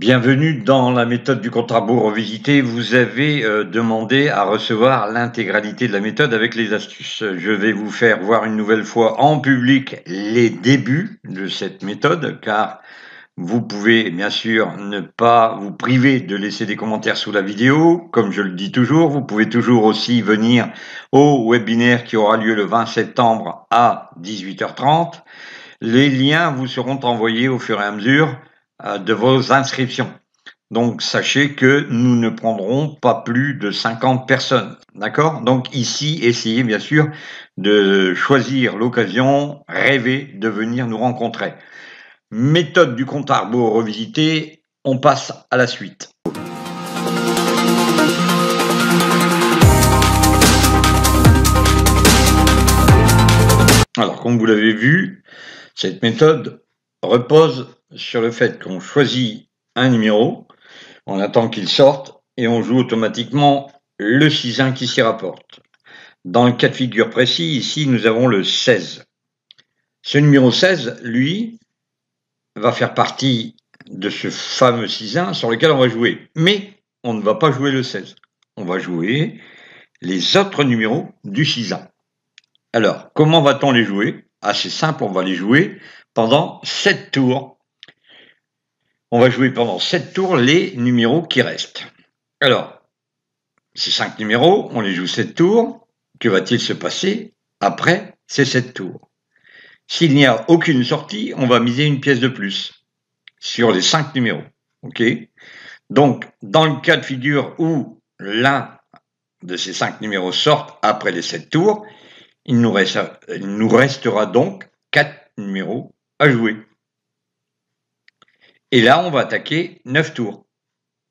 Bienvenue dans la méthode du compte à rebours revisité. Vous avez demandé à recevoir l'intégralité de la méthode avec les astuces. Je vais vous faire voir une nouvelle fois en public les débuts de cette méthode, car vous pouvez bien sûr ne pas vous priver de laisser des commentaires sous la vidéo. Comme je le dis toujours, vous pouvez toujours aussi venir au webinaire qui aura lieu le 20 septembre à 18h30. Les liens vous seront envoyés au fur et à mesure de vos inscriptions. Donc, sachez que nous ne prendrons pas plus de 50 personnes. D'accord? Donc, ici, essayez bien sûr de choisir l'occasion, rêver de venir nous rencontrer. Méthode du compte à rebours revisité, on passe à la suite. Alors, comme vous l'avez vu, cette méthode repose sur le fait qu'on choisit un numéro, on attend qu'il sorte et on joue automatiquement le 6-1 qui s'y rapporte. Dans le cas de figure précis, ici, nous avons le 16. Ce numéro 16, lui, va faire partie de ce fameux 6-1 sur lequel on va jouer. Mais on ne va pas jouer le 16. On va jouer les autres numéros du 6-1. Alors, comment va-t-on les jouer? Assez simple, on va les jouer pendant 7 tours. On va jouer pendant 7 tours les numéros qui restent. Alors, ces 5 numéros, on les joue 7 tours. Que va-t-il se passer après ces 7 tours? S'il n'y a aucune sortie, on va miser une pièce de plus sur les 5 numéros. Ok? Donc, dans le cas de figure où l'un de ces 5 numéros sortent après les 7 tours, il nous restera donc 4 numéros à jouer. Et là, on va attaquer 9 tours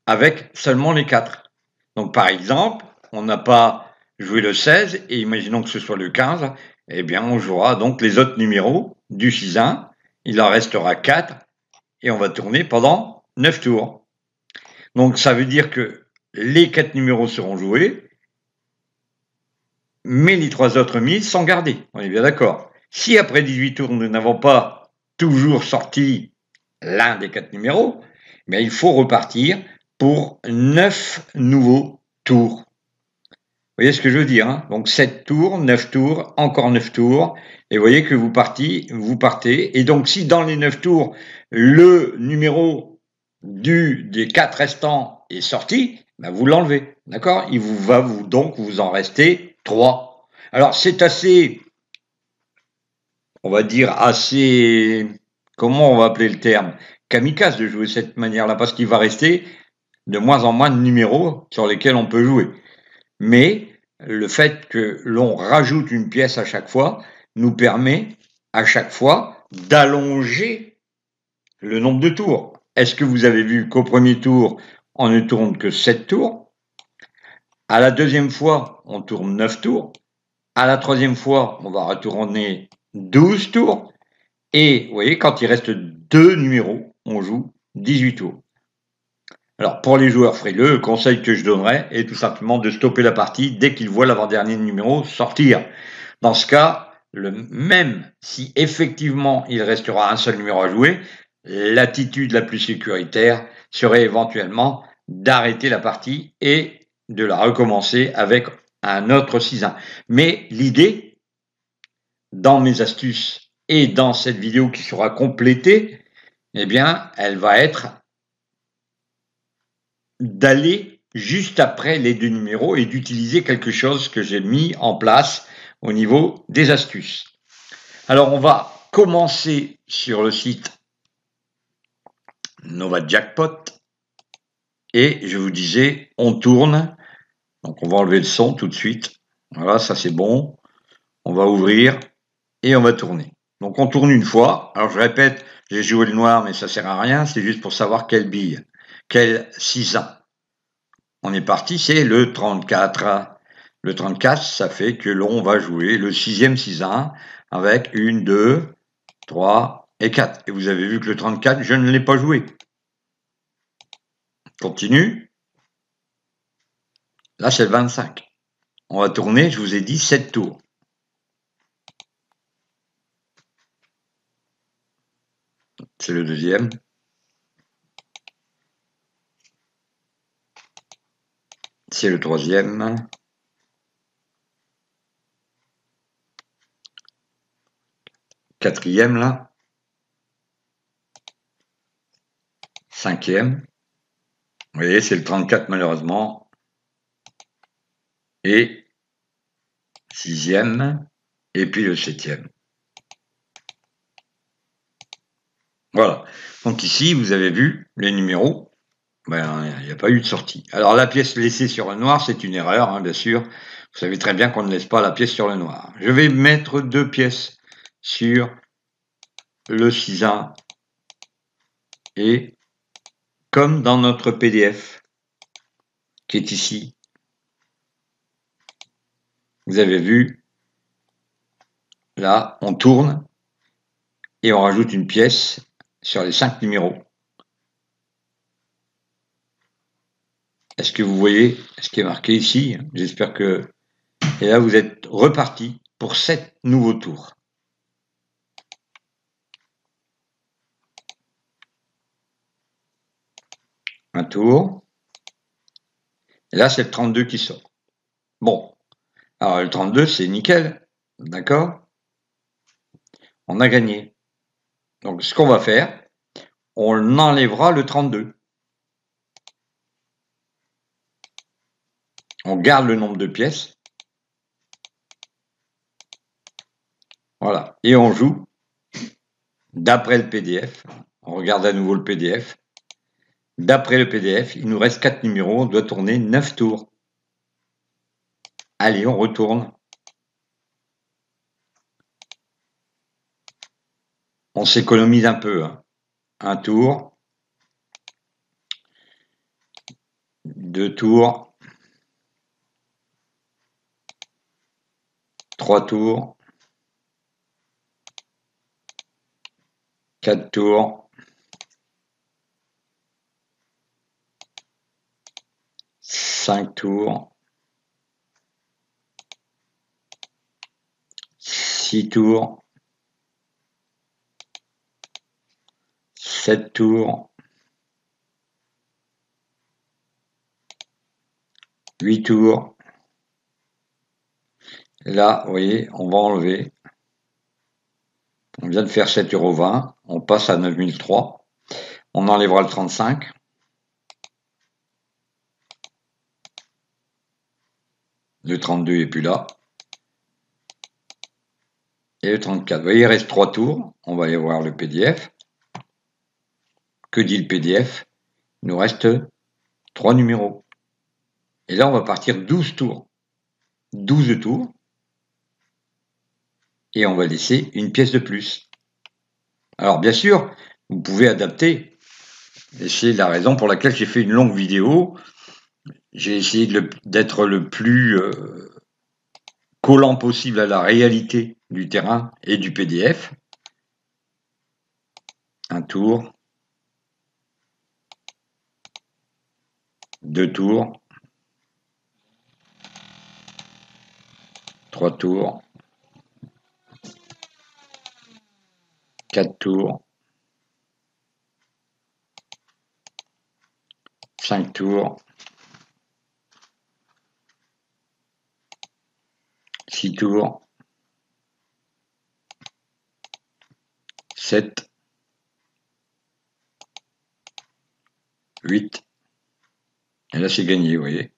avec seulement les 4. Donc, par exemple, on n'a pas joué le 16 et imaginons que ce soit le 15, eh bien, on jouera donc les autres numéros du 6-1. Il en restera 4 et on va tourner pendant 9 tours. Donc, ça veut dire que les 4 numéros seront joués, mais les 3 autres mises sont gardées. On est bien d'accord. Si après 18 tours, nous n'avons pas toujours sorti l'un des 4 numéros, mais il faut repartir pour 9 nouveaux tours. Vous voyez ce que je veux dire, hein? Donc 7 tours, 9 tours, encore 9 tours, et vous voyez que vous partez. Et donc si dans les 9 tours, le numéro des 4 restants est sorti, ben vous l'enlevez, d'accord? Il vous va donc vous en rester 3. Alors c'est assez, on va dire assez, comment on va appeler le terme? Kamikaze de jouer de cette manière-là, parce qu'il va rester de moins en moins de numéros sur lesquels on peut jouer. Mais le fait que l'on rajoute une pièce à chaque fois nous permet à chaque fois d'allonger le nombre de tours. Est-ce que vous avez vu qu'au premier tour, on ne tourne que 7 tours? À la deuxième fois, on tourne 9 tours. À la troisième fois, on va retourner 12 tours. Et vous voyez, quand il reste 2 numéros, on joue 18 tours. Alors, pour les joueurs frileux, le conseil que je donnerais est tout simplement de stopper la partie dès qu'ils voient l'avant-dernier numéro sortir. Dans ce cas, même si effectivement il restera un seul numéro à jouer, l'attitude la plus sécuritaire serait éventuellement d'arrêter la partie et de la recommencer avec un autre 6-1. Mais l'idée, dans mes astuces et dans cette vidéo qui sera complétée, eh bien, elle va être d'aller juste après les 2 numéros et d'utiliser quelque chose que j'ai mis en place au niveau des astuces. Alors, on va commencer sur le site Nova Jackpot et je vous disais, on tourne. Donc, on va enlever le son tout de suite. Voilà, ça c'est bon. On va ouvrir et on va tourner. Donc, on tourne une fois. Alors, je répète, j'ai joué le noir, mais ça sert à rien. C'est juste pour savoir quelle bille, quel 6-1. On est parti, c'est le 34. Le 34, ça fait que l'on va jouer le 6e 6-1 avec 1, 2, 3 et 4. Et vous avez vu que le 34, je ne l'ai pas joué. Continue. Là, c'est le 25. On va tourner, je vous ai dit, 7 tours. C'est le deuxième. c'est le troisième. Quatrième, là. Cinquième. Vous voyez, c'est le 34, malheureusement. Et sixième. Et puis le septième. Voilà. Donc ici, vous avez vu les numéros. Ben, il n'y a pas eu de sortie. Alors la pièce laissée sur le noir, c'est une erreur, hein, bien sûr. Vous savez très bien qu'on ne laisse pas la pièce sur le noir. Je vais mettre 2 pièces sur le 6-1. Et comme dans notre PDF, qui est ici, vous avez vu, là, on tourne et on rajoute une pièce sur les 5 numéros. Est-ce que vous voyez ce qui est marqué ici? J'espère que... Et là, vous êtes reparti pour 7 nouveaux tours. Un tour. Et là, c'est le 32 qui sort. Bon. Alors, le 32, c'est nickel. D'accord? On a gagné. Donc, ce qu'on va faire, on enlèvera le 32. On garde le nombre de pièces. Voilà. Et on joue d'après le PDF. On regarde à nouveau le PDF. D'après le PDF, il nous reste 4 numéros. On doit tourner 9 tours. Allez, on retourne. On s'économise un peu. Hein. Un tour. 2 tours. 3 tours. 4 tours. 5 tours. 6 tours. 7 tours. 8 tours. Là, vous voyez, on va enlever. On vient de faire 7,20 €. On passe à 9003. On enlèvera le 35. Le 32 n'est plus là. Et le 34. Vous voyez, il reste 3 tours. On va aller voir le PDF. Que dit le PDF? Il nous reste 3 numéros. Et là, on va partir 12 tours. 12 tours. Et on va laisser une pièce de plus. Alors, bien sûr, vous pouvez adapter. Et c'est la raison pour laquelle j'ai fait une longue vidéo. J'ai essayé d'être le plus collant possible à la réalité du terrain et du PDF. Un tour. 2 tours. 3 tours. 4 tours. 5 tours. 6 tours. 7. 8. Et là, c'est gagné, vous voyez.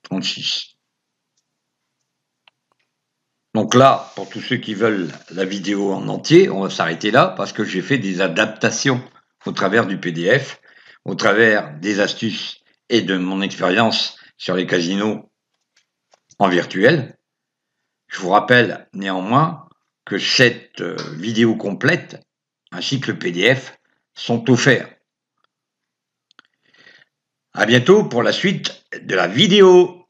36. Donc là, pour tous ceux qui veulent la vidéo en entier, on va s'arrêter là parce que j'ai fait des adaptations au travers du PDF, au travers des astuces et de mon expérience sur les casinos en virtuel. Je vous rappelle néanmoins que cette vidéo complète ainsi que le PDF sont offerts. À bientôt pour la suite de la vidéo.